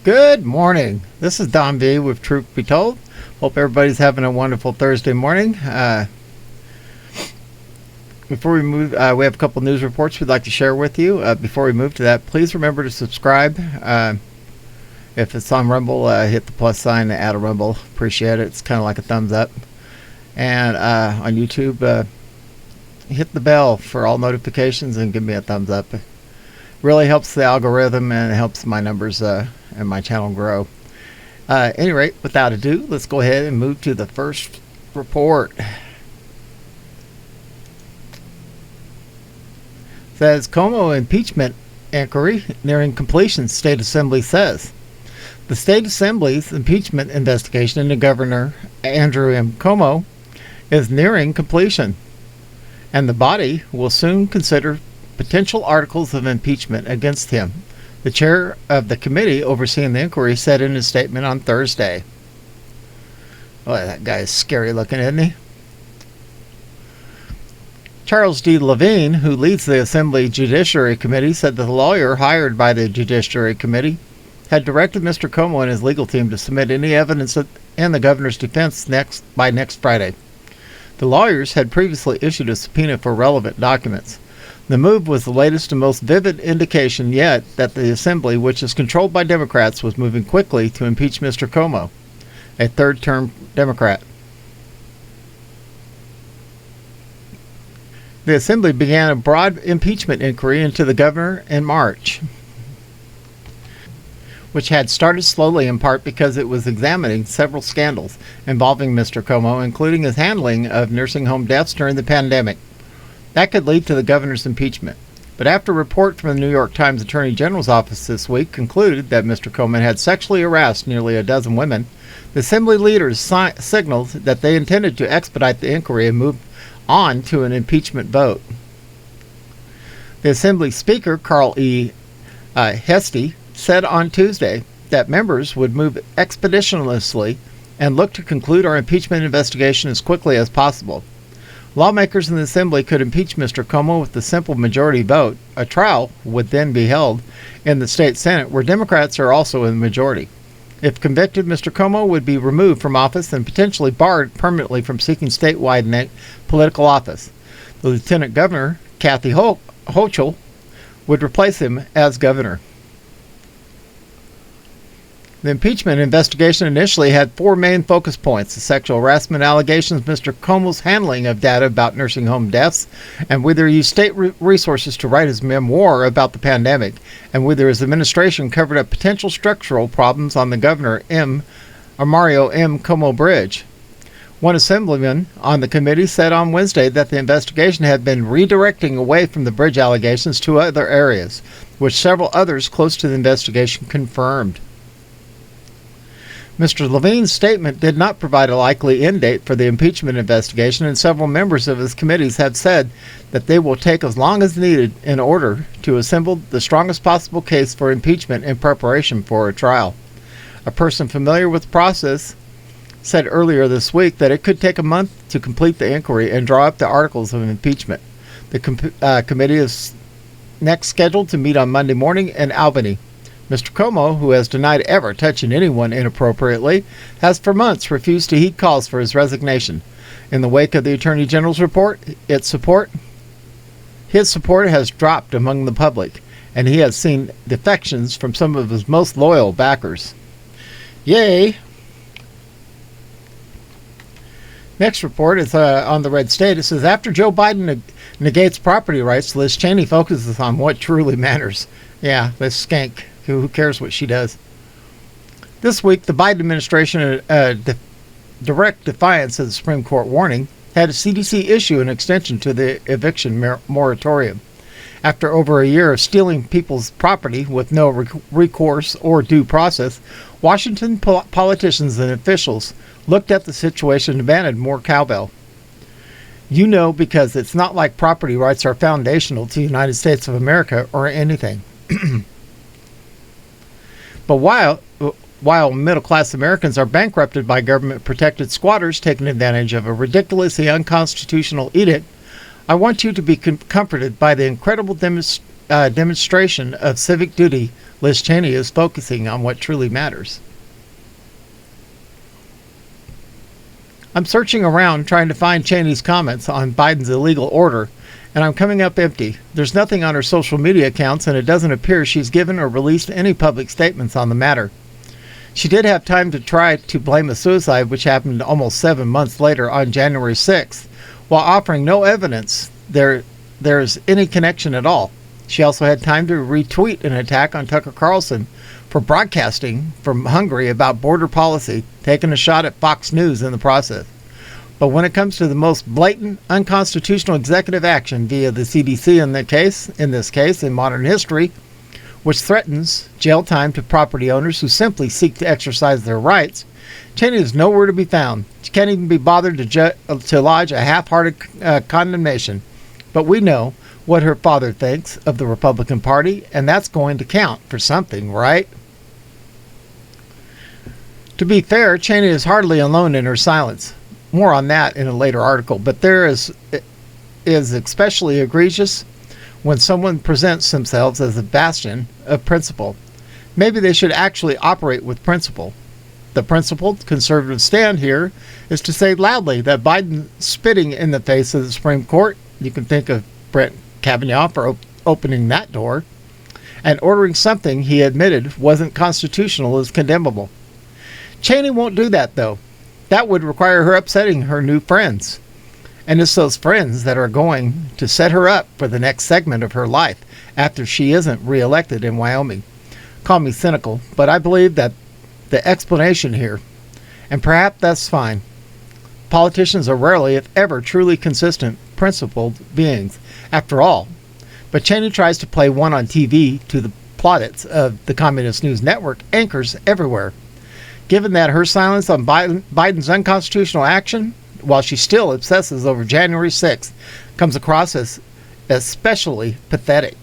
Good morning. This is Don V with Truth Be Told. Hope everybody's having a wonderful Thursday morning. Before we move, we have a couple news reports we'd like to share with you. Before we move to that, please remember to subscribe. If it's on Rumble, hit the plus sign and add a Rumble. Appreciate it. It's kind of like a thumbs up. And on YouTube, hit the bell for all notifications and give me a thumbs up. It really helps the algorithm and it helps my numbers and my channel grow. At any rate, without ado, let's go ahead and move to the first report. It says Cuomo impeachment inquiry nearing completion, State Assembly says. The State Assembly's impeachment investigation into Governor Andrew M. Cuomo is nearing completion, and the body will soon consider potential articles of impeachment against him, the chair of the committee overseeing the inquiry said in his statement on Thursday. Boy, that guy is scary looking, isn't he? Charles D. Levine, who leads the Assembly Judiciary Committee, said that the lawyer hired by the Judiciary Committee had directed Mr. Cuomo and his legal team to submit any evidence in the governor's defense by next Friday. The lawyers had previously issued a subpoena for relevant documents. The move was the latest and most vivid indication yet that the Assembly, which is controlled by Democrats, was moving quickly to impeach Mr. Cuomo, a third-term Democrat. The Assembly began a broad impeachment inquiry into the governor in March, which had started slowly in part because it was examining several scandals involving Mr. Cuomo, including his handling of nursing home deaths during the pandemic. That could lead to the governor's impeachment. But after a report from the New York Times Attorney General's office this week concluded that Mr. Cuomo had sexually harassed nearly a dozen women, the Assembly leaders signaled that they intended to expedite the inquiry and move on to an impeachment vote. The Assembly Speaker, Carl E. Heastie, said on Tuesday that members would move expeditiously and look to conclude our impeachment investigation as quickly as possible. Lawmakers in the Assembly could impeach Mr. Cuomo with a simple majority vote. A trial would then be held in the state Senate, where Democrats are also in the majority. If convicted, Mr. Cuomo would be removed from office and potentially barred permanently from seeking statewide political office. The Lieutenant Governor, Kathy Hochul, would replace him as governor. The impeachment investigation initially had four main focus points: the sexual harassment allegations, Mr. Cuomo's handling of data about nursing home deaths, and whether he used state resources to write his memoir about the pandemic, and whether his administration covered up potential structural problems on the Governor Mario M. Cuomo Bridge. One assemblyman on the committee said on Wednesday that the investigation had been redirecting away from the bridge allegations to other areas, which several others close to the investigation confirmed. Mr. Levine's statement did not provide a likely end date for the impeachment investigation, and several members of his committees have said that they will take as long as needed in order to assemble the strongest possible case for impeachment in preparation for a trial. A person familiar with the process said earlier this week that it could take a month to complete the inquiry and draw up the articles of impeachment. The committee is next scheduled to meet on Monday morning in Albany. Mr. Cuomo, who has denied ever touching anyone inappropriately, has for months refused to heed calls for his resignation. In the wake of the Attorney General's report, his support has dropped among the public, and he has seen defections from some of his most loyal backers. Yay! Next report is on the red state. It says, after Joe Biden negates property rights, Liz Cheney focuses on what truly matters. Yeah, this skank. Who cares what she does? This week, the Biden administration, direct defiance of the Supreme Court warning, had a CDC issue an extension to the eviction moratorium. After over a year of stealing people's property with no recourse or due process, Washington politicians and officials looked at the situation and demanded more cowbell. You know, because it's not like property rights are foundational to the United States of America or anything. But while middle-class Americans are bankrupted by government-protected squatters taking advantage of a ridiculously unconstitutional edict, I want you to be comforted by the incredible demonstration of civic duty Liz Cheney is focusing on what truly matters. I'm searching around trying to find Cheney's comments on Biden's illegal order, and I'm coming up empty. There's nothing on her social media accounts, and it doesn't appear she's given or released any public statements on the matter. She did have time to try to blame a suicide which happened almost 7 months later on January 6th, while offering no evidence there's any connection at all. She also had time to retweet an attack on Tucker Carlson for broadcasting from Hungary about border policy, taking a shot at Fox News in the process. But when it comes to the most blatant, unconstitutional executive action via the CDC in this case in modern history, which threatens jail time to property owners who simply seek to exercise their rights, Cheney is nowhere to be found. She can't even be bothered to lodge a half-hearted condemnation. But we know what her father thinks of the Republican Party, and that's going to count for something, right? To be fair, Cheney is hardly alone in her silence. More on that in a later article, but there is especially egregious when someone presents themselves as a bastion of principle. Maybe they should actually operate with principle. The principled conservative stand here is to say loudly that Biden spitting in the face of the Supreme Court, you can think of Brett Kavanaugh for opening that door, and ordering something he admitted wasn't constitutional is condemnable. Cheney won't do that, though. That would require her upsetting her new friends. And it's those friends that are going to set her up for the next segment of her life after she isn't reelected in Wyoming. Call me cynical, but I believe that the explanation here, and perhaps that's fine. Politicians are rarely, if ever, truly consistent, principled beings, after all. But Cheney tries to play one on TV to the plaudits of the Communist News Network anchors everywhere. Given that her silence on Biden's unconstitutional action, while she still obsesses over January 6th, comes across as especially pathetic.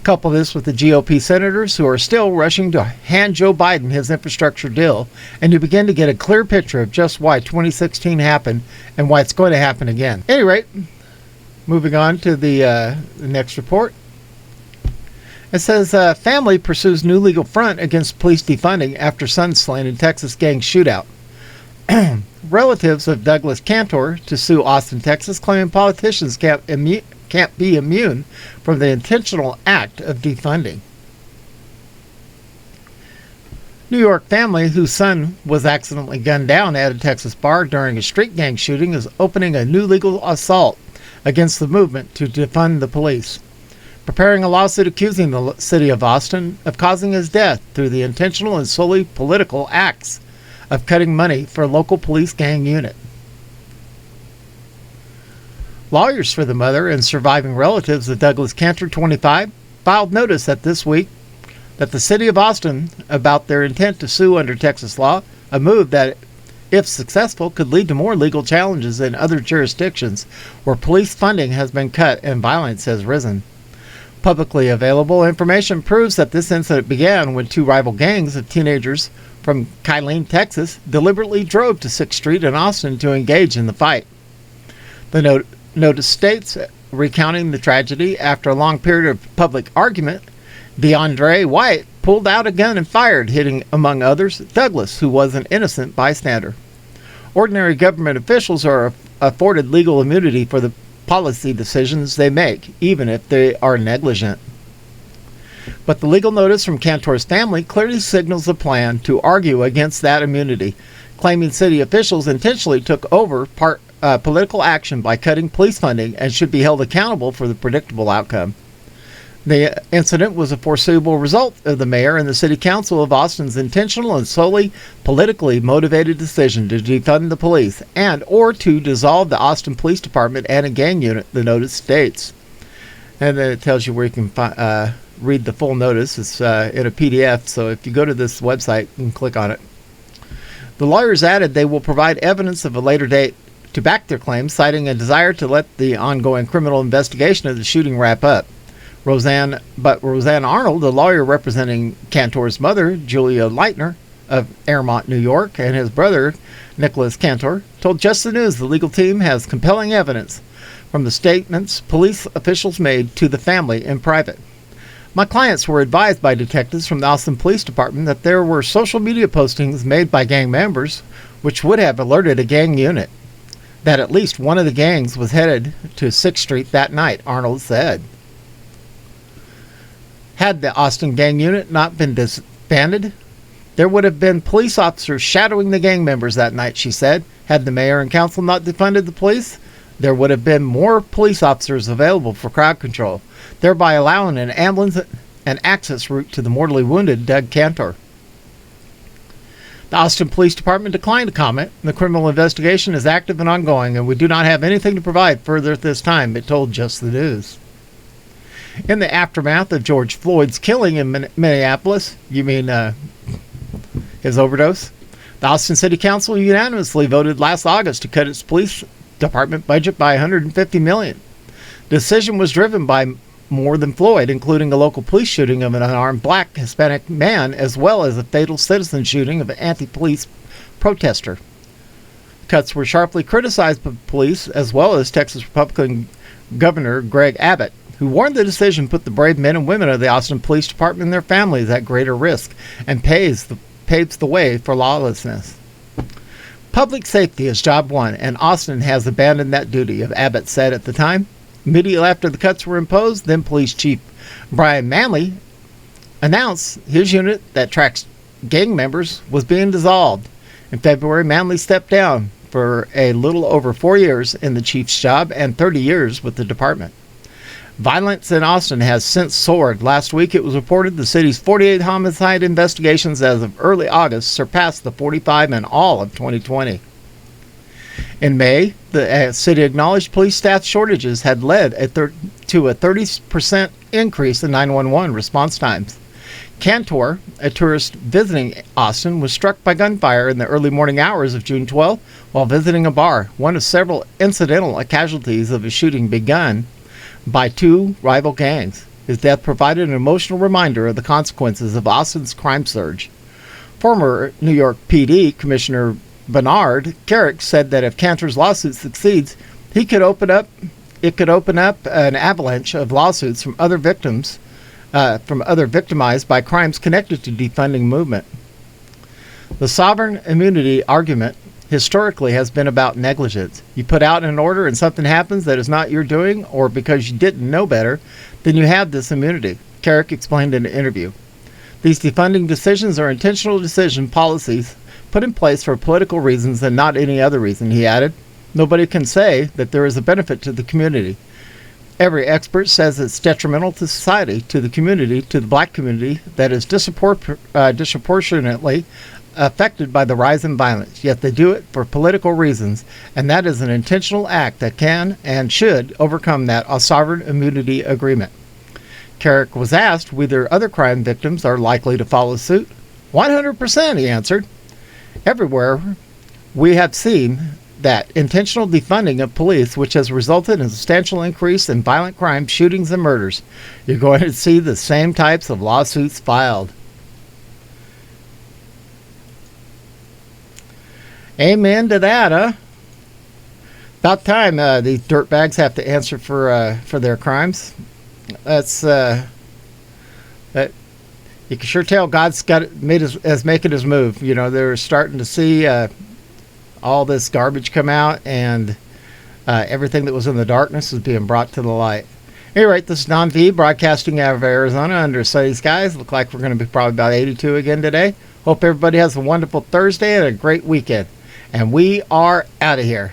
Couple this with the GOP senators who are still rushing to hand Joe Biden his infrastructure deal, and you begin to get a clear picture of just why 2016 happened and why it's going to happen again. At any rate, moving on to the next report. It says, family pursues new legal front against police defunding after son slain in Texas gang shootout. Relatives of Douglas Cantor to sue Austin, Texas, claiming politicians can't be immune from the intentional act of defunding. New York family whose son was accidentally gunned down at a Texas bar during a street gang shooting is opening a new legal assault against the movement to defund the police, preparing a lawsuit accusing the city of Austin of causing his death through the intentional and solely political acts of cutting money for a local police gang unit. Lawyers for the mother and surviving relatives of Douglas Cantor, 25, filed notice this week that the city of Austin about their intent to sue under Texas law, a move that, if successful, could lead to more legal challenges in other jurisdictions where police funding has been cut and violence has risen. Publicly available information proves that this incident began when two rival gangs of teenagers from Killeen, Texas, deliberately drove to 6th Street in Austin to engage in the fight. The notice states, recounting the tragedy, after a long period of public argument, DeAndre White pulled out a gun and fired, hitting, among others, Douglas, who was an innocent bystander. Ordinary government officials are afforded legal immunity for the policy decisions they make, even if they are negligent. But the legal notice from Cantor's family clearly signals a plan to argue against that immunity, claiming city officials intentionally took over political action by cutting police funding and should be held accountable for the predictable outcome. The incident was a foreseeable result of the mayor and the city council of Austin's intentional and solely politically motivated decision to defund the police and or to dissolve the Austin Police Department and a gang unit, the notice states. And then it tells you where you can read the full notice. It's in a PDF, so if you go to this website, you can click on it. The lawyers added they will provide evidence of a later date to back their claims, citing a desire to let the ongoing criminal investigation of the shooting wrap up. Roseanne Arnold, the lawyer representing Cantor's mother, Julia Leitner, of Airmont, New York, and his brother, Nicholas Cantor, told Just the News the legal team has compelling evidence from the statements police officials made to the family in private. My clients were advised by detectives from the Austin Police Department that there were social media postings made by gang members which would have alerted a gang unit that at least one of the gangs was headed to 6th Street that night, Arnold said. Had the Austin gang unit not been disbanded, there would have been police officers shadowing the gang members that night, she said. Had the mayor and council not defunded the police, there would have been more police officers available for crowd control, thereby allowing an ambulance and access route to the mortally wounded Doug Cantor. The Austin Police Department declined to comment. The criminal investigation is active and ongoing, and we do not have anything to provide further at this time, it told Just the News. In the aftermath of George Floyd's killing in Minneapolis, you mean his overdose? The Austin City Council unanimously voted last August to cut its police department budget by $150 million. The decision was driven by more than Floyd, including a local police shooting of an unarmed black Hispanic man, as well as a fatal citizen shooting of an anti-police protester. Cuts were sharply criticized by police, as well as Texas Republican Governor Greg Abbott, who warned the decision put the brave men and women of the Austin Police Department and their families at greater risk and paves the way for lawlessness. Public safety is job one, and Austin has abandoned that duty, Abbott said at the time. Immediately after the cuts were imposed, then Police Chief Brian Manley announced his unit that tracks gang members was being dissolved. In February, Manley stepped down for a little over 4 years in the chief's job and 30 years with the department. Violence in Austin has since soared. Last week, it was reported the city's 48 homicide investigations as of early August surpassed the 45 in all of 2020. In May, the city acknowledged police staff shortages had led to a 30% increase in 911 response times. Cantor, a tourist visiting Austin, was struck by gunfire in the early morning hours of June 12 while visiting a bar, one of several incidental casualties of a shooting begun by two rival gangs. His death provided an emotional reminder of the consequences of Austin's crime surge. Former New York PD Commissioner Bernard Carrick said that if Cantor's lawsuit succeeds, it could open up an avalanche of lawsuits from other victimized by crimes connected to defunding movement. The sovereign immunity argument historically has been about negligence. You put out an order and something happens that is not your doing, or because you didn't know better, then you have this immunity, Carrick explained in an interview. These defunding decisions are intentional policies put in place for political reasons and not any other reason, he added. Nobody can say that there is a benefit to the community. Every expert says it's detrimental to society, to the community, to the black community that is disproportionately affected by the rise in violence, yet they do it for political reasons, and that is an intentional act that can and should overcome that sovereign immunity agreement. Carrick was asked whether other crime victims are likely to follow suit. 100%, he answered. Everywhere we have seen that intentional defunding of police, which has resulted in a substantial increase in violent crime, shootings, and murders. You're going to see the same types of lawsuits filed. Amen to that, huh? About time these dirtbags have to answer for their crimes. That's you can sure tell God's is making his move. You know, they're starting to see all this garbage come out, and everything that was in the darkness is being brought to the light. Anyway, this is Don V broadcasting out of Arizona under sunny skies. Look like we're going to be probably about 82 again today. Hope everybody has a wonderful Thursday and a great weekend. And we are out of here.